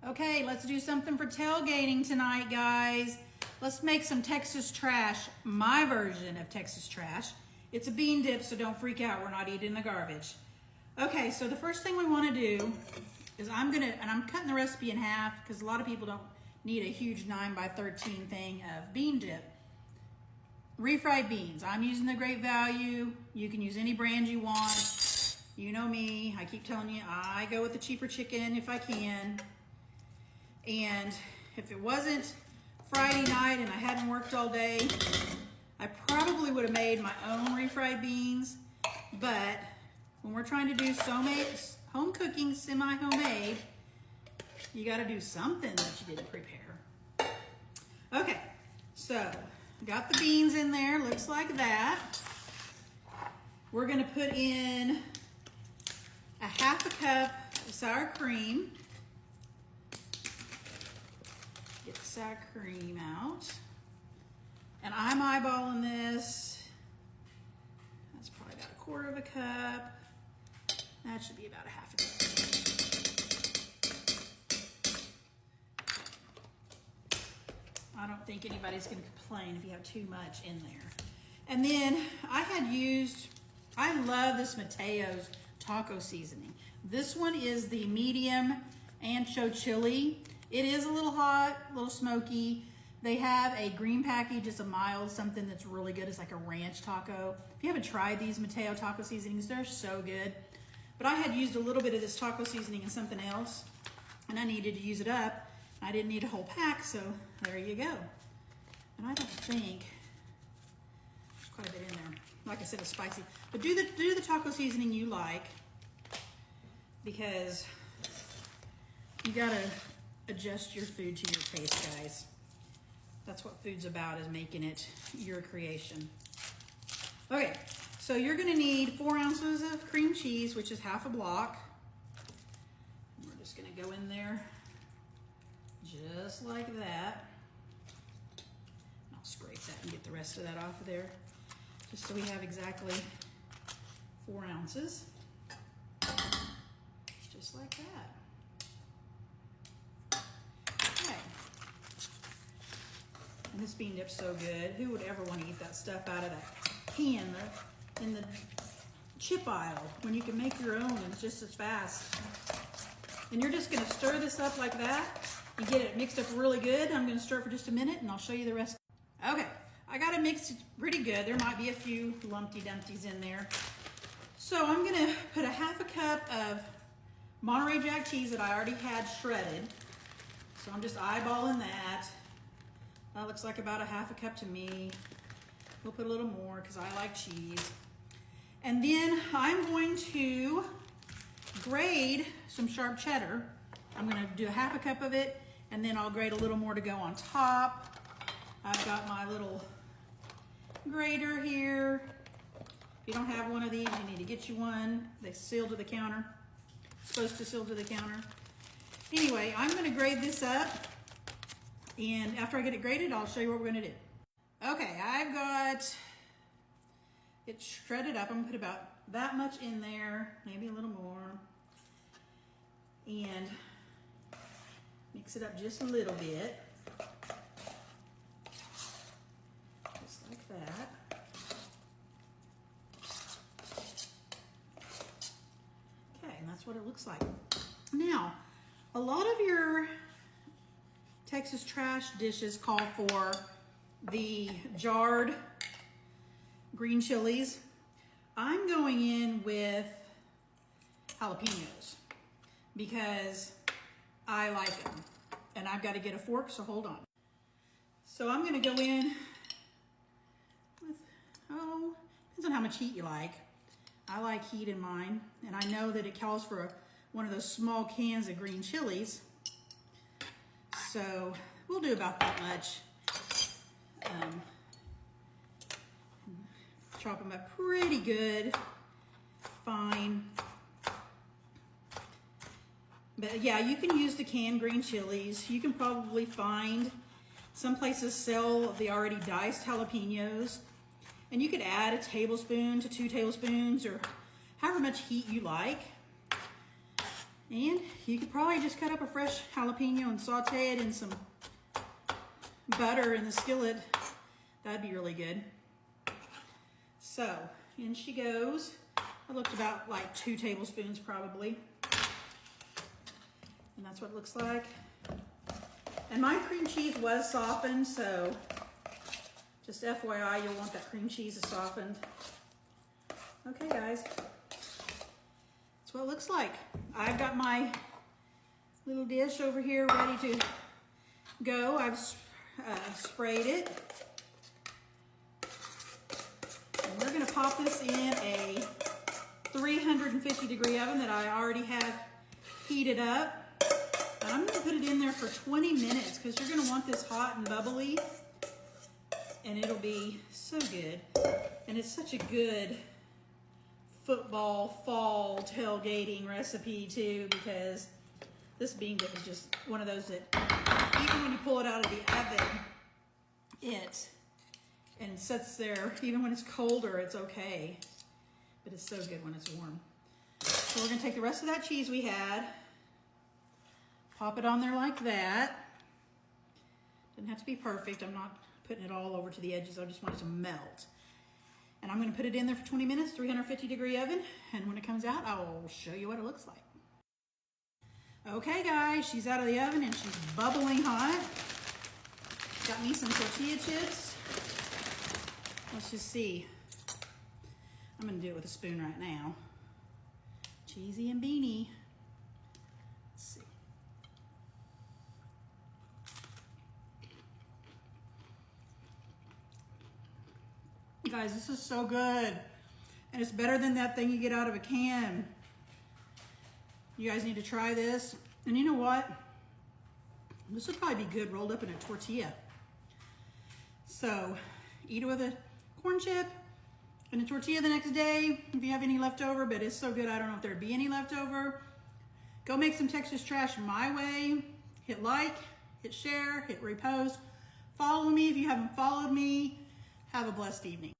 Okay, let's do something for tailgating tonight, guys. Let's make some Texas trash, my version of Texas trash. It's a bean dip, so don't freak out. We're not eating the garbage. Okay, so the first thing we want to do is I'm cutting the recipe in half because a lot of people don't need a huge 9x13 thing of bean dip. Refried beans. I'm using the Great Value. You can use any brand you want. You know me. I keep telling you, I go with the cheaper chicken if I can. And if it wasn't Friday night and I hadn't worked all day, I probably would have made my own refried beans. But when we're trying to do home cooking, semi-homemade, you got to do something that you didn't prepare. Okay, so got the beans in there, looks like that. We're going to put in a half a cup of sour cream. Get the sour cream out. And I'm eyeballing this. That's probably about a quarter of a cup. That should be about a half a cup. I don't think anybody's gonna complain if you have too much in there. And then I love this Mateo's taco seasoning. This one is the medium ancho chili. It is a little hot, a little smoky. They have a green package, it's a mild something that's really good. It's like a ranch taco. If you haven't tried these Mateo taco seasonings, they're so good. But I had used a little bit of this taco seasoning in something else, and I needed to use it up. I didn't need a whole pack, so there you go. And I don't think there's quite a bit in there. Like I said, it's spicy. But do the taco seasoning you like, because you gotta adjust your food to your taste, guys. That's what food's about, is making it your creation. Okay, so you're gonna need 4 ounces of cream cheese, which is half a block. And we're just gonna go in there just like that. And I'll scrape that and get the rest of that off of there, just so we have exactly 4 ounces. Just like that. And this bean dip's so good. Who would ever want to eat that stuff out of that can in the chip aisle when you can make your own and it's just as fast? And you're just going to stir this up like that. You get it mixed up really good. I'm going to stir it for just a minute and I'll show you the rest. Okay, I got it mixed pretty good. There might be a few lumpty dumpties in there. So I'm going to put a half a cup of Monterey Jack cheese that I already had shredded. So I'm just eyeballing that. That looks like about a half a cup to me. We'll put a little more because I like cheese. And then I'm going to grate some sharp cheddar. I'm going to do a half a cup of it, and then I'll grate a little more to go on top. I've got my little grater here. If you don't have one of these, you need to get you one. They seal to the counter. It's supposed to seal to the counter. Anyway, I'm going to grate this up. And after I get it grated, I'll show you what we're gonna do. Okay, I've got it shredded up. I'm gonna put about that much in there, maybe a little more. And mix it up just a little bit. Just like that. Okay, and that's what it looks like. Now, a lot of your Texas trash dishes call for the jarred green chilies. I'm going in with jalapenos because I like them. And I've got to get a fork, so hold on. So I'm going to go in with, depends on how much heat you like. I like heat in mine. And I know that it calls for one of those small cans of green chilies. So we'll do about that much. Chop them up pretty good, fine. But yeah, you can use the canned green chilies. You can probably find some places sell the already diced jalapenos. And you could add a tablespoon to 2 tablespoons or however much heat you like. And you could probably just cut up a fresh jalapeno and saute it in some butter in the skillet. That'd be really good. So, in she goes. I looked about like 2 tablespoons probably. And that's what it looks like. And my cream cheese was softened, so just FYI, you'll want that cream cheese softened. Okay, guys. That's what it looks like. I've got my little dish over here ready to go. I've sprayed it. And we're gonna pop this in a 350-degree oven that I already have heated up. And I'm gonna put it in there for 20 minutes because you're gonna want this hot and bubbly. And it'll be so good. And it's such a good football fall tailgating recipe too, because this bean dip is just one of those that even when you pull it out of the oven, it sits there, even when it's colder, it's okay. But it's so good when it's warm. So we're gonna take the rest of that cheese we had, pop it on there like that. Doesn't have to be perfect. I'm not putting it all over to the edges. I just want it to melt. And I'm gonna put it in there for 20 minutes, 350-degree oven. And when it comes out, I'll show you what it looks like. Okay guys, she's out of the oven and she's bubbling hot. Got me some tortilla chips. Let's just see. I'm gonna do it with a spoon right now. Cheesy and beanie. Let's see. Guys, this is so good. And it's better than that thing you get out of a can. You guys need to try this. And you know what? This would probably be good rolled up in a tortilla. So, eat it with a corn chip and a tortilla the next day if you have any left over, but it's so good I don't know if there'd be any left over. Go make some Texas trash my way. Hit like, hit share, hit repost. Follow me if you haven't followed me. Have a blessed evening.